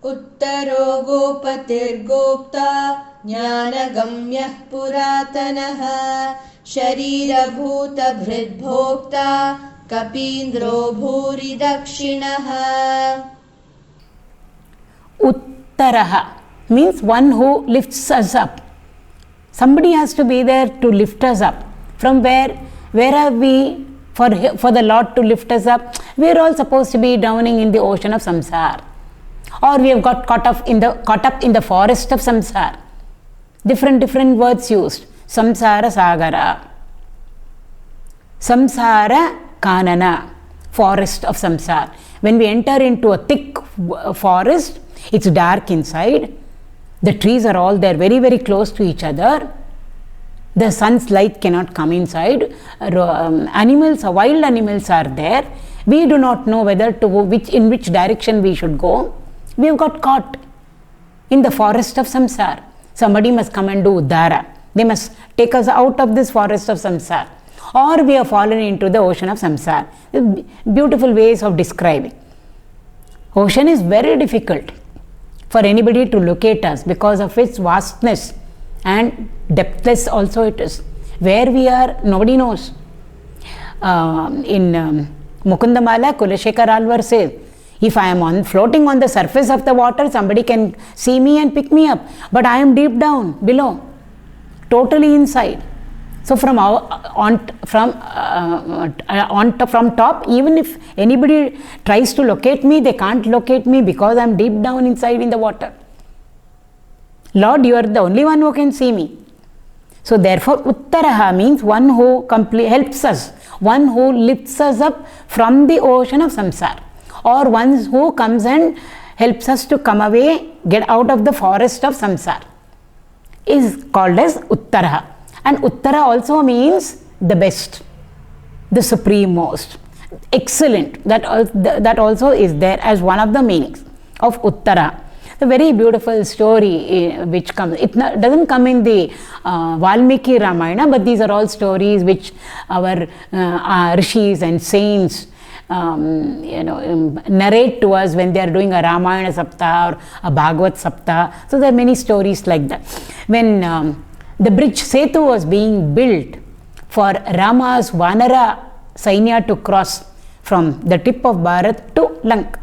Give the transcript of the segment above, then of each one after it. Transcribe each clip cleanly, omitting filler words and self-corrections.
उत्तरो गोपतिर्गोप्ता ज्ञानगम्यः पुरातनः śarīra bhūtabhṛd bhōktā kapīndrō bhūridakṣiṇaḥ. Uttaraha means one who lifts us up. Somebody has to be there to lift us up. From where are we for the Lord to lift us up? We are all supposed to be drowning in the ocean of samsara, or we have got caught up in the forest of samsara. Different words used. Samsara sagara, samsara kanana, forest of samsara. When we enter into a thick forest, it's dark inside. The trees are all there very close to each other. The sun's light cannot come inside. Animals, wild animals are there. We do not know whether to go in which direction we should go. We have got caught in the forest of samsara. Somebody must come and do uddhara. They must take us out of this forest of samsara. Or we have fallen into the ocean of samsara. Beautiful ways of describing. Ocean is very difficult for anybody to locate us because of its vastness, and depthless also it is. Where we are, nobody knows. In Mukundamala, Kulashekar Alvar says, if I am floating on the surface of the water, somebody can see me and pick me up. But I am deep down, below, totally inside. So from top, even if anybody tries to locate me, they can't locate me because I am deep down inside in the water. Lord, you are the only one who can see me. So therefore, Uttaraha means one who helps us, one who lifts us up from the ocean of samsara, or one who comes and helps us to come away, get out of the forest of samsara, is called as Uttaraha. And Uttara also means the best, the supremost, excellent. That also is there as one of the meanings of Uttara. A very beautiful story which comes. It doesn't come in the Valmiki Ramayana, but these are all stories which our rishis and saints narrate to us when they are doing a Ramayana Saptah or a Bhagavad Saptah. So there are many stories like that. When the bridge Setu was being built for Rama's Vanara Sainya to cross from the tip of Bharat to Lanka,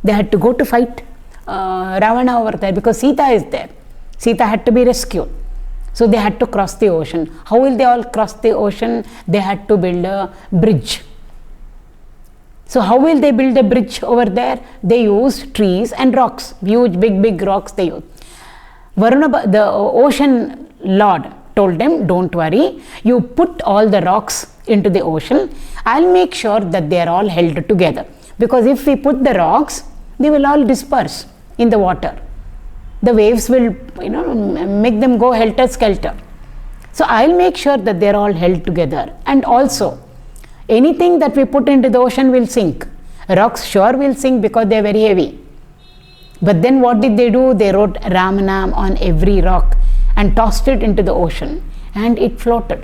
they had to go to fight Ravana over there because Sita is there. Sita had to be rescued. So they had to cross the ocean. How will they all cross the ocean? They had to build a bridge. So how will they build a bridge over there? They used trees and rocks, huge big rocks they used. Varuna, the ocean Lord, told them, don't worry, you put all the rocks into the ocean. I'll make sure that they are all held together. Because if we put the rocks, they will all disperse in the water. The waves will make them go helter-skelter. So I'll make sure that they are all held together. And also, anything that we put into the ocean will sink. Rocks sure will sink because they are very heavy. But then what did they do? They wrote Ramanam on every rock and tossed it into the ocean, and it floated.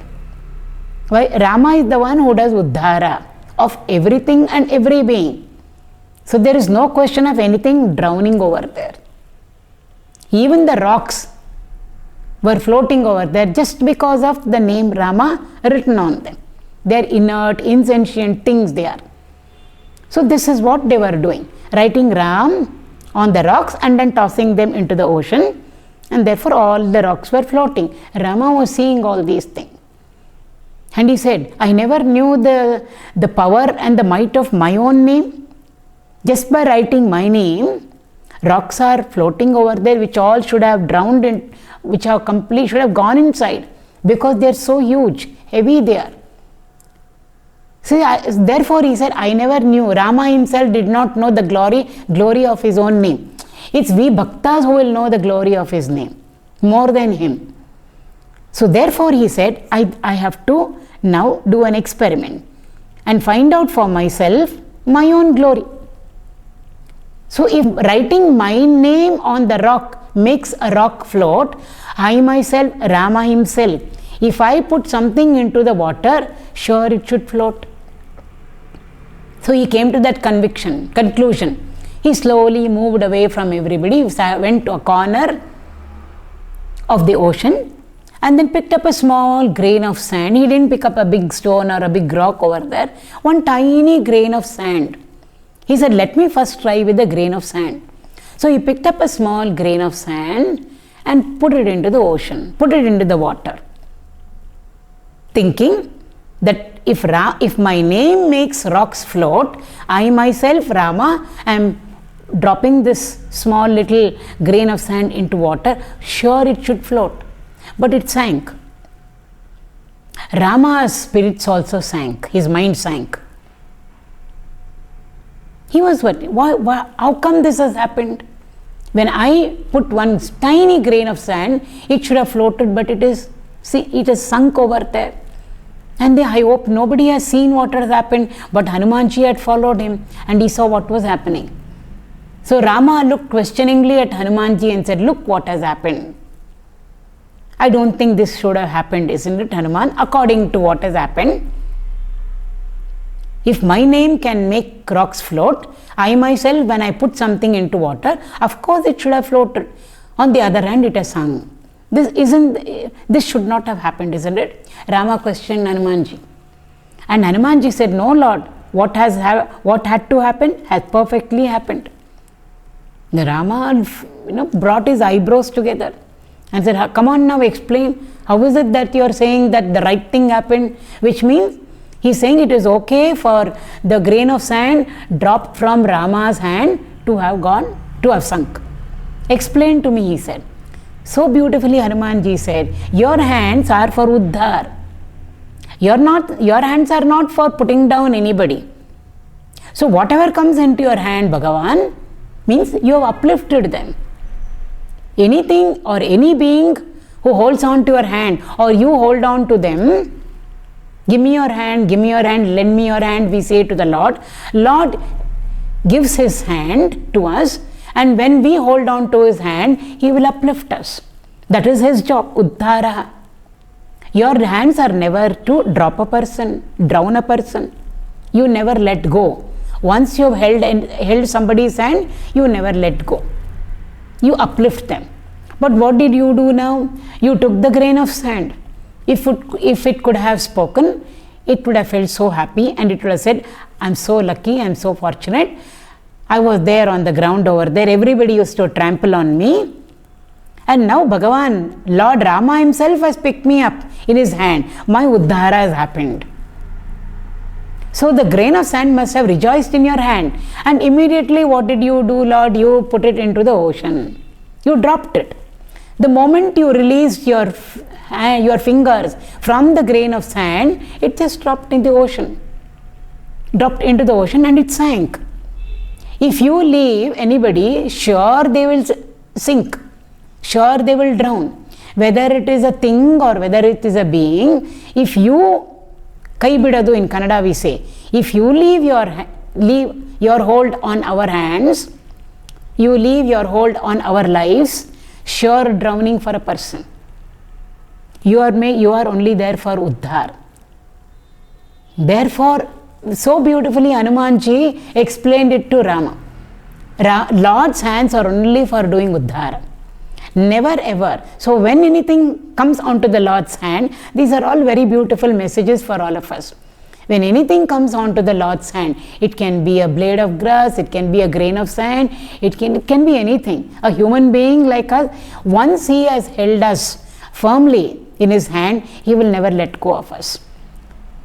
Why? Rama is the one who does uddhara of everything and every being. So there is no question of anything drowning over there. Even the rocks were floating over there just because of the name Rama written on them. They are inert, insentient things they are. So this is what they were doing, writing Ram on the rocks and then tossing them into the ocean. And therefore all the rocks were floating. Rama was seeing all these things. And he said, I never knew the power and the might of my own name. Just by writing my name, rocks are floating over there which all should have drowned in, which have should have gone inside because they are so huge, heavy they are. So therefore he said, I never knew. Rama himself did not know the glory of his own name. It's we bhaktas who will know the glory of his name more than him. So therefore he said, I have to now do an experiment and find out for myself my own glory. So if writing my name on the rock makes a rock float, I myself, Rama himself, if I put something into the water, sure it should float. So he came to that conclusion. He slowly moved away from everybody, went to a corner of the ocean and then picked up a small grain of sand. He didn't pick up a big stone or a big rock over there, one tiny grain of sand. He said, let me first try with a grain of sand. So he picked up a small grain of sand and put it into the ocean, put it into the water, thinking that if my name makes rocks float, I myself, Rama, am dropping this small little grain of sand into water, sure it should float. But it sank. Rama's spirits also sank, his mind sank. He was what? How come this has happened? When I put one tiny grain of sand, it should have floated, but it is sunk over there. And I hope nobody has seen what has happened, but Hanumanji had followed him and he saw what was happening. So Rama looked questioningly at Hanumanji and said, look what has happened. I don't think this should have happened, isn't it, Hanuman? According to what has happened, if my name can make rocks float, I myself, when I put something into water, of course it should have floated. On the other hand, it has sunk. This should not have happened, isn't it? Rama questioned Hanumanji. And Hanumanji said, no, Lord, what had to happen has perfectly happened. The Rama brought his eyebrows together and said, come on now, explain. How is it that you are saying that the right thing happened? Which means he is saying it is okay for the grain of sand dropped from Rama's hand to have sunk. Explain to me, he said. So beautifully Hanumanji said, your hands are for uddhar. Your hands are not for putting down anybody. So whatever comes into your hand, Bhagavan, means you have uplifted them. Anything or any being who holds on to your hand or you hold on to them, give me your hand, lend me your hand, we say to the Lord. Lord gives his hand to us, and when we hold on to his hand, he will uplift us. That is his job, uddhara. Your hands are never to drop a person, drown a person. You never let go. Once you have held somebody's hand, you never let go. You uplift them. But what did you do now? You took the grain of sand. If it could have spoken, it would have felt so happy and it would have said, I'm so lucky, I'm so fortunate. I was there on the ground over there. Everybody used to trample on me. And now Bhagavan, Lord Rama himself has picked me up in his hand. My uddhara has happened. So the grain of sand must have rejoiced in your hand. And immediately what did you do, Lord? You put it into the ocean. You dropped it. The moment you released your fingers from the grain of sand, it just dropped into the ocean. Dropped into the ocean and it sank. If you leave anybody, sure they will sink. Sure they will drown. Whether it is a thing or whether it is a being, if you Kai bidadu in Kannada we say, if you leave your hold on our hands, you leave your hold on our lives, sure drowning for a person. You are only there for uddhar. Therefore, so beautifully Hanumanji explained it to Rama. Lord's hands are only for doing uddhara. Never ever. So when anything comes onto the Lord's hand, these are all very beautiful messages for all of us. When anything comes onto the Lord's hand, it can be a blade of grass, it can be a grain of sand, it can be anything. A human being like us, once he has held us firmly in his hand, he will never let go of us.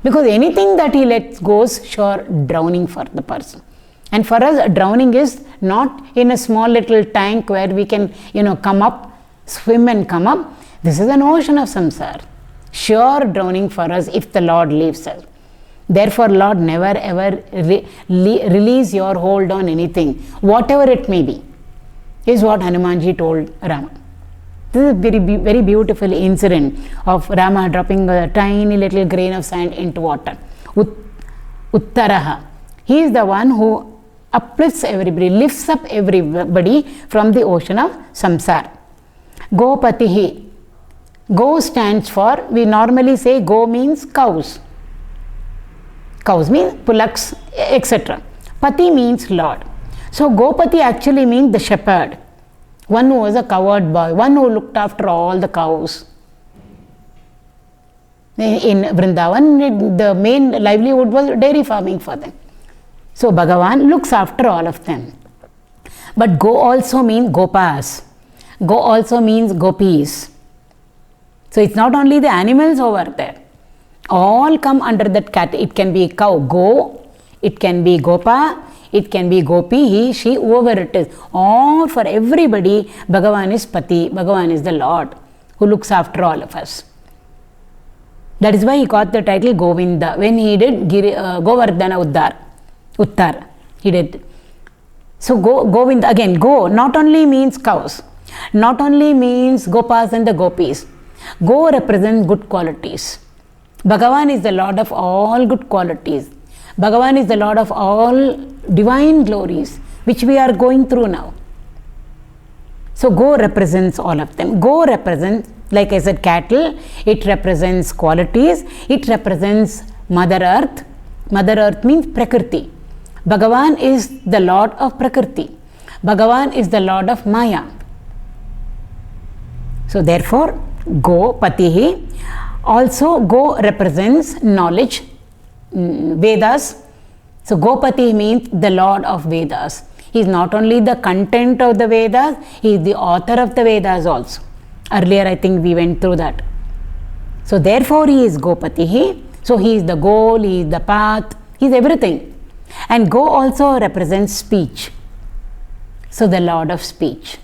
Because anything that he lets go is sure drowning for the person. And for us, drowning is not in a small little tank where we can, come up, swim and come up. This is an ocean of samsara. Sure drowning for us if the Lord leaves us. Therefore, Lord, never ever release your hold on anything, whatever it may be, is what Hanumanji told Rama. This is a very, very beautiful incident of Rama dropping a tiny little grain of sand into water. Uttaraha. He is the one who uplifts everybody, lifts up everybody from the ocean of samsara. Gōpatihi. Go stands for, we normally say go means cows. Cows means pullocks, etc. Pati means Lord. So Gopati actually means the shepherd, one who was a cowherd boy, one who looked after all the cows. In Vrindavan, the main livelihood was dairy farming for them. So Bhagavan looks after all of them. But Go also means Gopas. Go also means Gopis. So it's not only the animals over there. All come under that cat. It can be cow, Go. It can be Gopa. It can be Gopi, he, she, whoever it is. All for everybody, Bhagavan is Pati. Bhagavan is the Lord who looks after all of us. That is why he got the title Govinda when he did Govardhana Uttar. He did. So Govinda, again, Go not only means cows, not only means Gopas and the Gopis. Go represents good qualities. Bhagavan is the Lord of all good qualities. Bhagavan is the Lord of all divine glories, which we are going through now. So Go represents all of them. Go represents, like I said, cattle. It represents qualities. It represents Mother Earth. Mother Earth means Prakriti. Bhagavan is the Lord of Prakriti. Bhagavan is the Lord of Maya. So therefore, Go, Patihi. Also, Go represents knowledge, Vedas. So Gopati means the Lord of Vedas. He is not only the content of the Vedas, he is the author of the Vedas also. Earlier I think we went through that. So therefore he is Gopatihi. So he is the goal, he is the path, he is everything. And Go also represents speech. So the Lord of speech.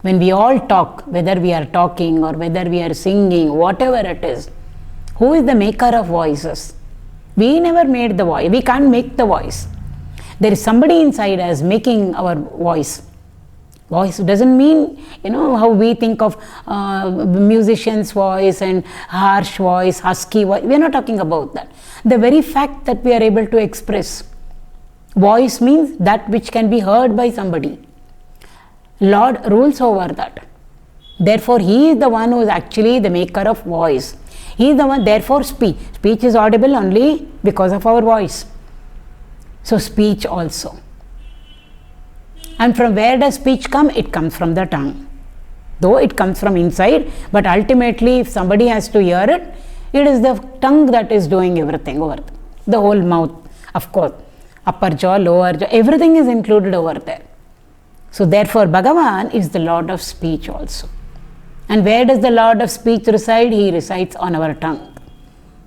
When we all talk, whether we are talking or whether we are singing, whatever it is, who is the maker of voices? We never made the voice. We can't make the voice. There is somebody inside us making our voice. Voice doesn't mean, how we think of musician's voice and harsh voice, husky voice. We are not talking about that. The very fact that we are able to express. Voice means that which can be heard by somebody. Lord rules over that. Therefore, he is the one who is actually the maker of voice. He is the one, therefore speech. Speech is audible only because of our voice. So speech also. And from where does speech come? It comes from the tongue. Though it comes from inside, but ultimately if somebody has to hear it, it is the tongue that is doing everything over there. The whole mouth, of course. Upper jaw, lower jaw, everything is included over there. So therefore Bhagavan is the Lord of speech also. And where does the Lord of speech reside? He resides on our tongue.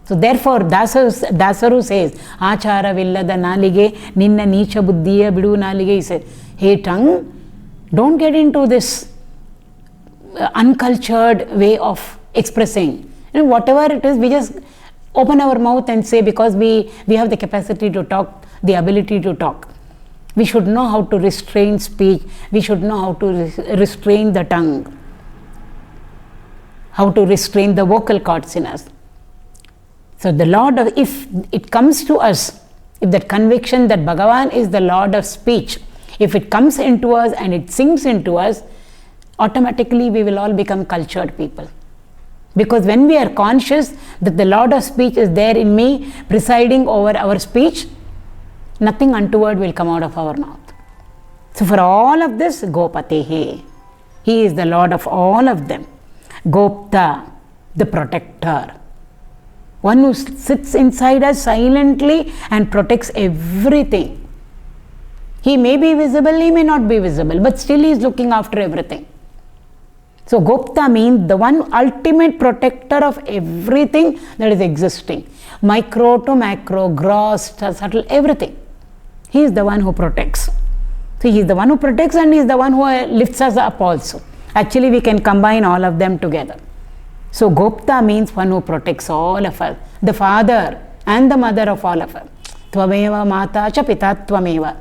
So therefore Dasaru says, Achara villada nalige, ninna nicha buddhiya bidu nalige. He said, hey tongue, don't get into this uncultured way of expressing. Whatever it is, we just open our mouth and say, because we have the capacity to talk, the ability to talk. We should know how to restrain speech. We should know how to restrain the tongue. How to restrain the vocal cords in us. So the Lord of, if it comes to us, if that conviction that Bhagavan is the Lord of speech, if it comes into us and it sinks into us, automatically we will all become cultured people. Because when we are conscious that the Lord of speech is there in me, presiding over our speech, nothing untoward will come out of our mouth. So for all of this, Gopatihi. He is the Lord of all of them. Gōptā, the protector. One who sits inside us silently and protects everything. He may be visible, he may not be visible, but still he is looking after everything. So Gōptā means the one ultimate protector of everything that is existing. Micro to macro, gross to subtle, everything. He is the one who protects. So he is the one who protects and he is the one who lifts us up also. Actually, we can combine all of them together. So Gōptā means one who protects all of us, the father and the mother of all of us. Tvameva mata cha pita tvameva.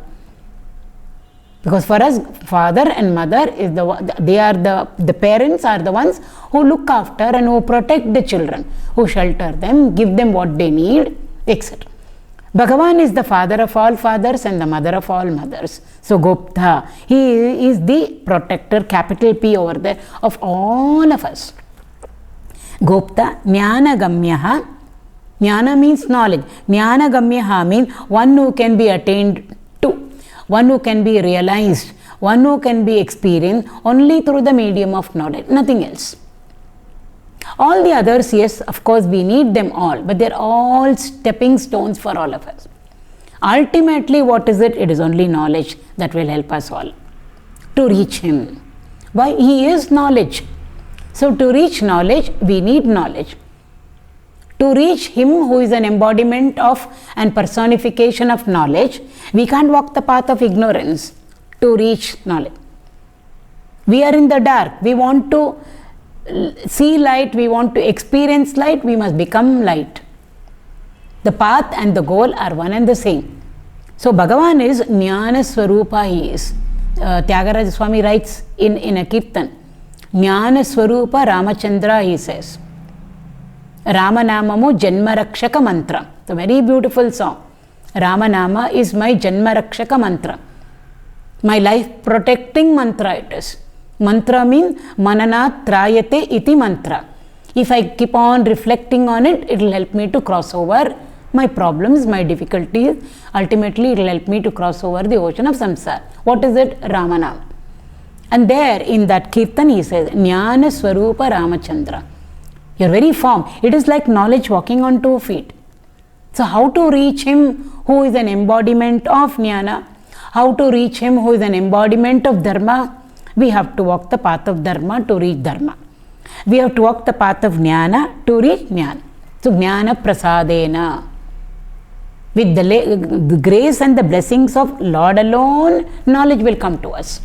Because for us, father and mother is the parents are the ones who look after and who protect the children, who shelter them, give them what they need, etc. Bhagavan is the father of all fathers and the mother of all mothers. So Gōptā, he is the protector, capital P over there, of all of us. Gōptā, jñānagamyaḥ. Jnana means knowledge. Jñānagamyaḥ means one who can be attained to. one who can be realized, one who can be experienced only through the medium of knowledge, nothing else. All the others, yes, of course, we need them all, but they're all stepping stones for all of us. Ultimately, what is it? It is only knowledge that will help us all to reach Him. Why? He is knowledge. So, to reach knowledge, we need knowledge. To reach Him who is an embodiment of and personification of knowledge, we can't walk the path of ignorance to reach knowledge. We are in the dark. We want to see light, we want to experience light, we must become light. The path and the goal are one and the same. So Bhagavan is Jnana Swarupa, he is. Tyagaraja Swami writes in a Kirtan, Jnana Swarupa Ramachandra, he says. Ramanamamu Janmarakshaka Mantra. It's a very beautiful song. Ramanama is my Janmarakshaka Mantra. My life protecting mantra it is. Mantra means Mananat Trayate iti mantra. If I keep on reflecting on it, it will help me to cross over my problems, my difficulties. Ultimately, it will help me to cross over the ocean of samsara. What is it? Ramanam. And there in that Kirtan he says, Jnana Swarupa Ramachandra. You are very firm. It is like knowledge walking on 2 feet. So how to reach Him who is an embodiment of Jnana? How to reach Him who is an embodiment of Dharma? We have to walk the path of Dharma to reach Dharma. We have to walk the path of Jnana to reach Jnana. So Jnana Prasadena. With the grace and the blessings of Lord alone, knowledge will come to us.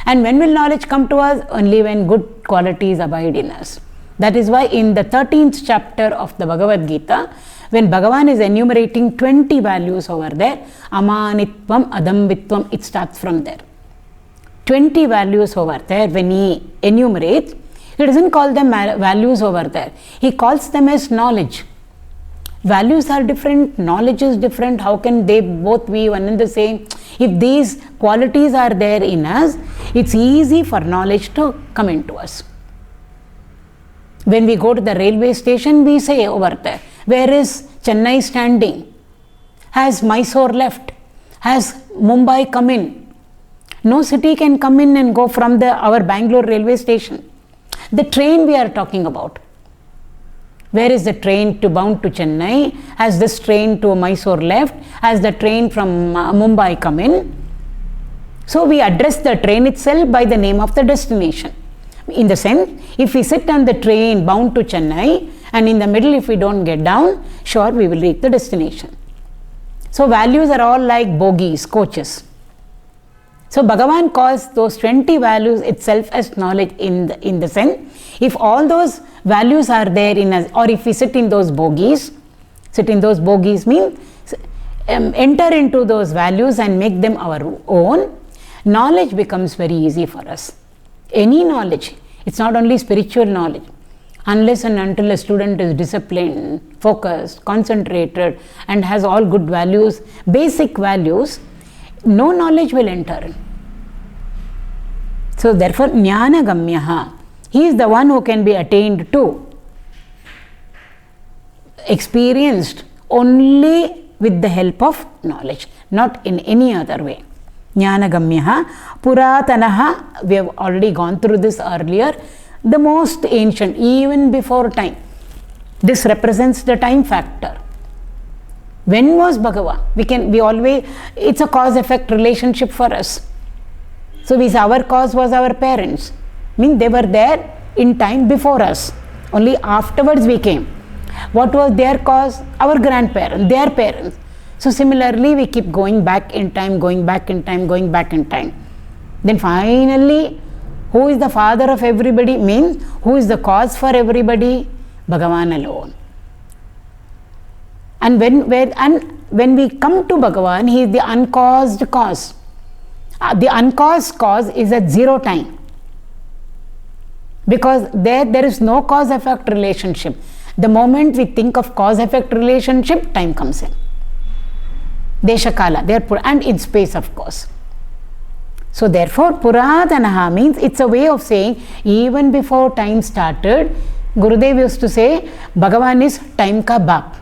And when will knowledge come to us? Only when good qualities abide in us. That is why in the 13th chapter of the Bhagavad Gita, when Bhagavan is enumerating 20 values over there, Amanitvam, Adambitvam, it starts from there. 20 values over there, when he enumerates, he doesn't call them values over there. He calls them as knowledge. Values are different, knowledge is different. How can they both be one and the same? If these qualities are there in us, it's easy for knowledge to come into us. When we go to the railway station, we say over there, where is Chennai standing? Has Mysore left? Has Mumbai come in? No city can come in and go from our Bangalore railway station. The train we are talking about. Where is the train bound to Chennai? Has this train to Mysore left? Has the train from Mumbai come in? So we address the train itself by the name of the destination. In the sense, if we sit on the train bound to Chennai and in the middle if we don't get down, sure we will reach the destination. So values are all like bogies, coaches. So Bhagavan calls those 20 values itself as knowledge in the sense, if all those values are there in us, or if we sit in those bogies means enter into those values and make them our own, knowledge becomes very easy for us. Any knowledge, it's not only spiritual knowledge. Unless and until a student is disciplined, focused, concentrated and has all good values, basic values, no knowledge will enter in. So therefore, jñānagamyaḥ, he is the one who can be attained to, experienced only with the help of knowledge, not in any other way. Jñānagamyaḥ, purātanaḥ, we have already gone through this earlier, the most ancient, even before time. This represents the time factor. When was Bhagavan? It's a cause-effect relationship for us. So we say our cause was our parents. They were there in time before us. Only afterwards we came. What was their cause? Our grandparents, their parents. So similarly we keep going back in time, going back in time, going back in time. Then finally, who is the father of everybody? Means who is the cause for everybody? Bhagavan alone. And when we come to Bhagavan, he is the uncaused cause. The uncaused cause is at zero time. Because there is no cause-effect relationship. The moment we think of cause-effect relationship, time comes in. Deshakala, and in space of course. So therefore, purātanaḥ means it's a way of saying even before time started, Gurudev used to say, Bhagavan is time ka baap.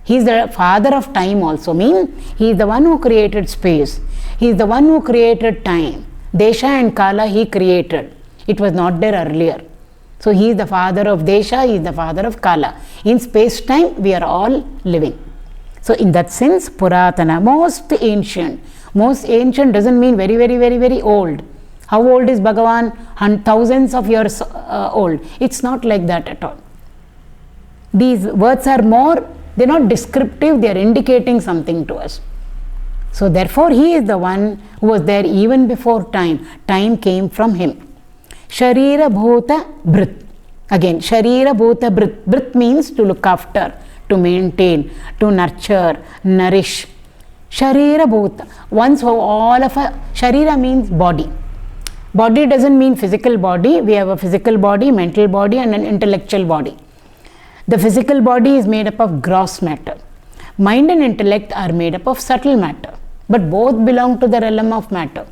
He is the father of time also, means he is the one who created space. He is the one who created time. Desha and Kala he created. It was not there earlier. So he is the father of Desha, he is the father of Kala. In space-time, we are all living. So in that sense, Purātana, most ancient. Most ancient doesn't mean very, very, very, very old. How old is Bhagavan? Thousands of years old. It's not like that at all. These words are more, they're not descriptive, they are indicating something to us. So therefore, he is the one who was there even before time. Time came from him. Śarīra bhūtabhṛd. Again, śarīra bhūtabhṛd. Bhṛd means to look after, to maintain, to nurture, nourish. Śarīra bhūta. Once all of us, śarīra means body. Body doesn't mean physical body. We have a physical body, mental body and an intellectual body. The physical body is made up of gross matter. Mind and intellect are made up of subtle matter. But both belong to the realm of matter.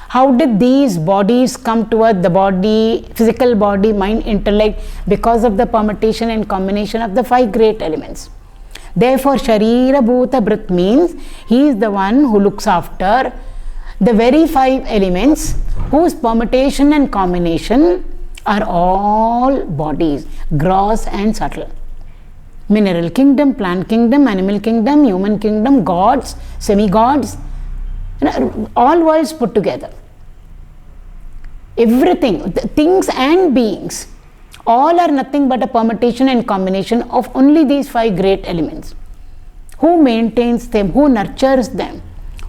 How did these bodies come to us? The body, physical body, mind, intellect, because of the permutation and combination of the 5 great elements. Therefore, śarīra bhūtabhṛd means he is the one who looks after the very 5 elements whose permutation and combination are all bodies, gross and subtle. Mineral kingdom, plant kingdom, animal kingdom, human kingdom, gods, semi-gods, all worlds put together. Everything, things and beings, all are nothing but a permutation and combination of only these 5 great elements. Who maintains them? Who nurtures them?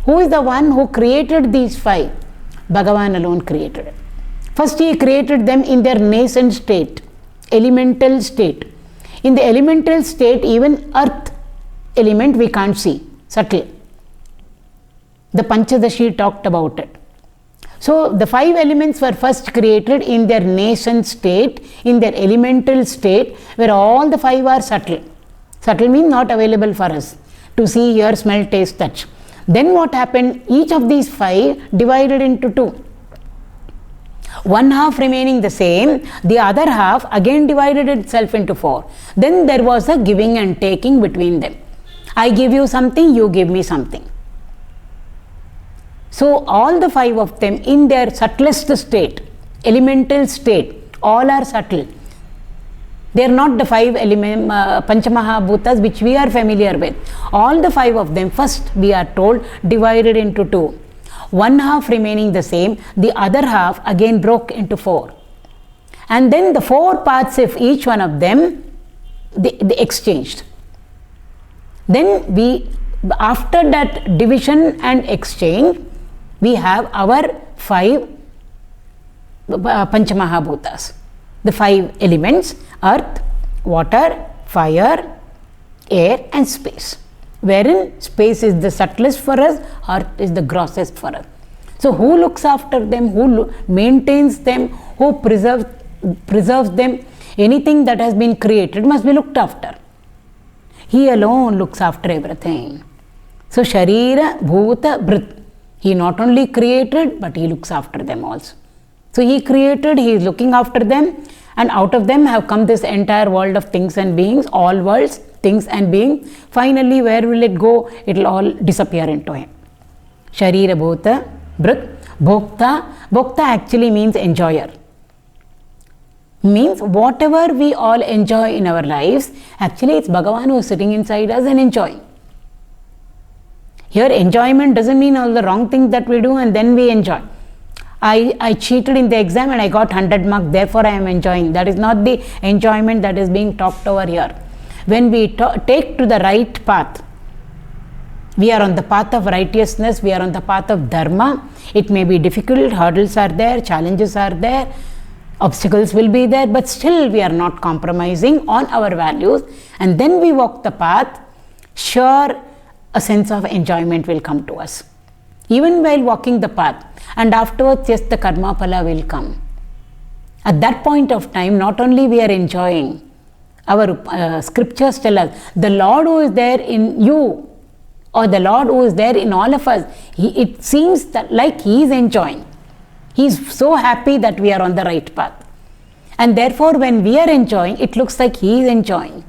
Who is the one who created these 5? Bhagavan alone created it. First he created them in their nascent state, elemental state. In the elemental state, even earth element we can't see, subtle. The Panchadashi talked about it. So the 5 elements were first created in their nascent state, in their elemental state, where all the 5 are subtle. Subtle means not available for us to see, hear, smell, taste, touch. Then what happened? Each of these 5 divided into 2. One half remaining the same, the other half again divided itself into 4. Then there was a giving and taking between them. I give you something, you give me something. So all the 5 of them in their subtlest state, elemental state, all are subtle. They are not the 5 Panchamahabhutas which we are familiar with. All the 5 of them, first we are told, divided into 2. One half remaining the same, the other half again broke into 4. And then the 4 parts of each one of them, they exchanged. Then we, after that division and exchange, we have our 5 Panchamahabhutas. The 5 elements, earth, water, fire, air and space. Wherein space is the subtlest for us, earth is the grossest for us. So who looks after them, who maintains them, who preserves them? Anything that has been created must be looked after. He alone looks after everything. So śarīra bhūtabhṛd. He not only created, but he looks after them also. So he created, he is looking after them, and out of them have come this entire world of things and beings, all worlds, things and beings. Finally, where will it go? It will all disappear into him. Śarīra bhūtabhṛd, bhōktā. Bhōktā actually means enjoyer. Means whatever we all enjoy in our lives, actually it's Bhagavan who is sitting inside us and enjoying. Here enjoyment doesn't mean all the wrong things that we do and then we enjoy. I cheated in the exam and I got 100 marks, therefore I am enjoying. That is not the enjoyment that is being talked over here. When we take to the right path, we are on the path of righteousness, we are on the path of dharma. It may be difficult, hurdles are there, challenges are there, obstacles will be there, but still we are not compromising on our values, and then we walk the path, sure a sense of enjoyment will come to us. Even while walking the path, and afterwards just the karma phala will come. At that point of time, not only we are enjoying, our scriptures tell us, the Lord who is there in you, or the Lord who is there in all of us, it seems that like He is enjoying. He is so happy that we are on the right path. And therefore when we are enjoying, it looks like He is enjoying.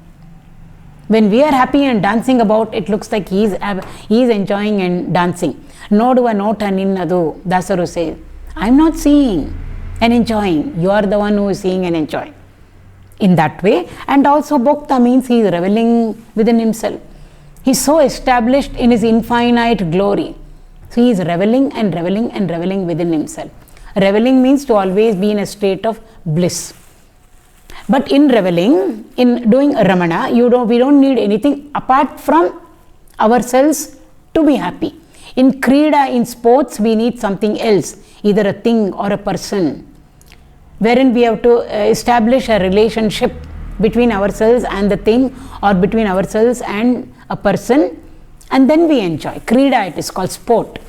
When we are happy and dancing about, it looks like he is enjoying and dancing. Noduva nota ninnadu, Dasaru says. I am not seeing and enjoying. You are the one who is seeing and enjoying. In that way. And also bhōktā means he is reveling within himself. He is so established in his infinite glory. So he is reveling and reveling and reveling within himself. Reveling means to always be in a state of bliss. But in reveling, in doing Ramana, we don't need anything apart from ourselves to be happy. In Krida, in sports, we need something else, either a thing or a person, wherein we have to establish a relationship between ourselves and the thing, or between ourselves and a person, and then we enjoy. Krida, it is called sport.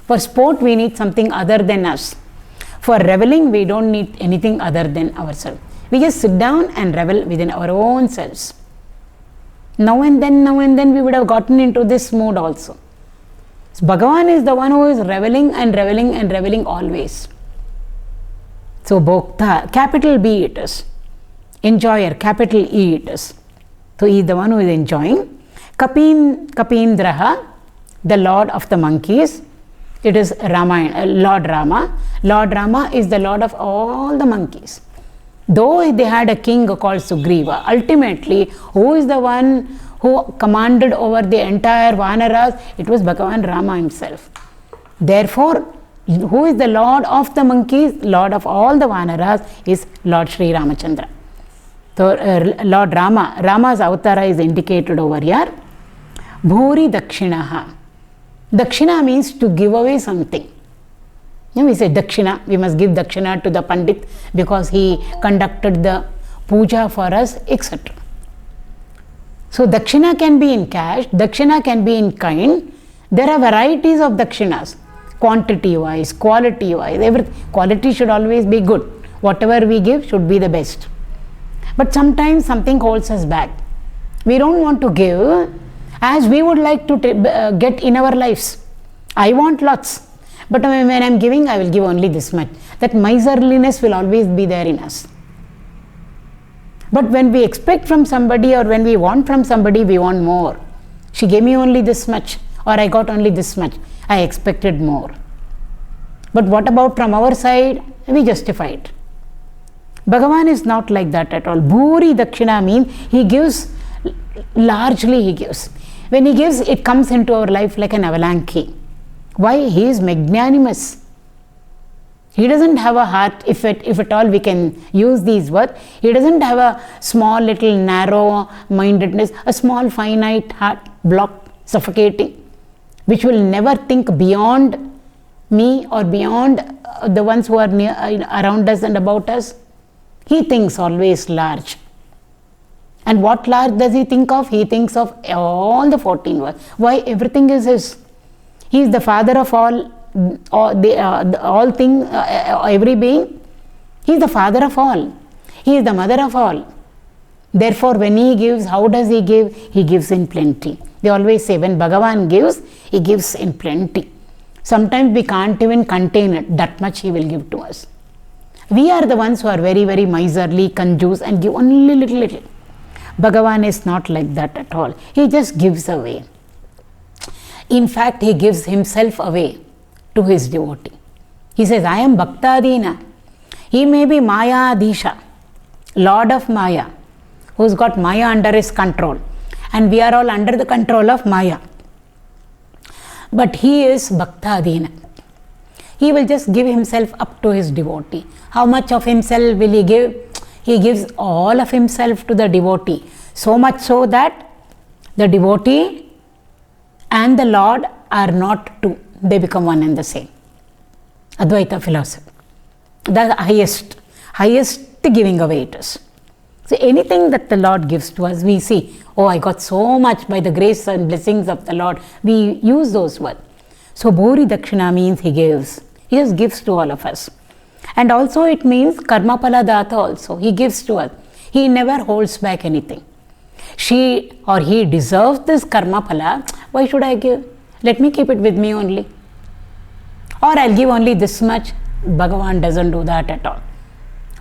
For sport, we need something other than us. For reveling, we don't need anything other than ourselves. We just sit down and revel within our own selves. Now and then we would have gotten into this mood also. So Bhagavan is the one who is reveling and reveling and reveling always. So bhōktā, capital B it is. Enjoyer, capital E it is. So he is the one who is enjoying. Kapīndrō, the lord of the monkeys. It is Lord Rama. Lord Rama is the lord of all the monkeys. Though they had a king called Sugriva, ultimately, who is the one who commanded over the entire Vanaras? It was Bhagavan Rama himself. Therefore, who is the lord of the monkeys? Lord of all the Vanaras is Lord Sri Ramachandra. So, Lord Rama, Rama's avatara is indicated over here. Bhūridakṣiṇaḥ. Dakshina means to give away something. We say dakshina, we must give dakshina to the Pandit because he conducted the puja for us, etc. So dakshina can be in cash, dakshina can be in kind. There are varieties of dakshinas, quantity wise, quality wise. Quality should always be good. Whatever we give should be the best. But sometimes something holds us back. We don't want to give as we would like to get in our lives. I want lots. But when I am giving, I will give only this much. That miserliness will always be there in us. But when we expect from somebody or when we want from somebody, we want more. She gave me only this much, or I got only this much. I expected more. But what about from our side? We justify it. Bhagavan is not like that at all. Bhūridakṣiṇaḥ means he gives, largely he gives. When he gives, it comes into our life like an avalanche. Why? He is magnanimous. He doesn't have a heart, if at all we can use these words. He doesn't have a small little narrow mindedness, a small finite heart blocked, suffocating, which will never think beyond me or beyond the ones who are near, around us and about us. He thinks always large. And what large does he think of? He thinks of all the 14 worlds. Why? Everything is his. He is the father of all things, every being. He is the father of all. He is the mother of all. Therefore, when he gives, how does he give? He gives in plenty. They always say, when Bhagavan gives, he gives in plenty. Sometimes we can't even contain it. That much he will give to us. We are the ones who are very, very miserly, conjuice, and give only little. Bhagavan is not like that at all. He just gives away. In fact, he gives himself away to his devotee. He says, I am Bhaktadina. He may be Maya Adhisha, Lord of Maya, who's got Maya under his control. And we are all under the control of Maya. But he is Bhaktadina. He will just give himself up to his devotee. How much of himself will he give? He gives all of himself to the devotee. So much so that the devotee and the Lord are not two. They become one and the same. Advaita philosophy. The highest giving away it is. So anything that the Lord gives to us, we see, oh, I got so much by the grace and blessings of the Lord. We use those words. So Bhūridakṣiṇaḥ means he gives. He just gives to all of us. And also it means karma phala data also. He gives to us. He never holds back anything. She or he deserves this karma phala. Why should I give? Let me keep it with me only. Or I'll give only this much. Bhagavan doesn't do that at all.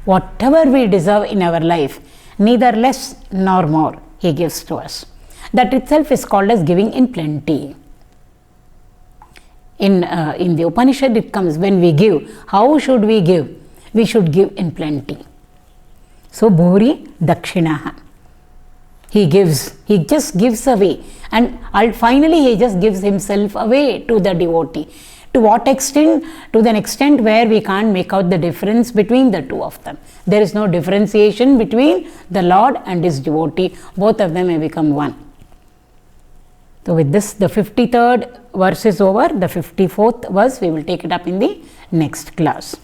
Whatever we deserve in our life, neither less nor more, he gives to us. That itself is called as giving in plenty. In the Upanishad it comes, when we give, how should we give? We should give in plenty. So bhūridakṣiṇaḥ. He gives, he just gives away, and finally he just gives himself away to the devotee. To what extent? To the extent where we can't make out the difference between the two of them. There is no differentiation between the Lord and his devotee. Both of them may become one. So with this, the 53rd verse is over. The 54th verse we will take it up in the next class.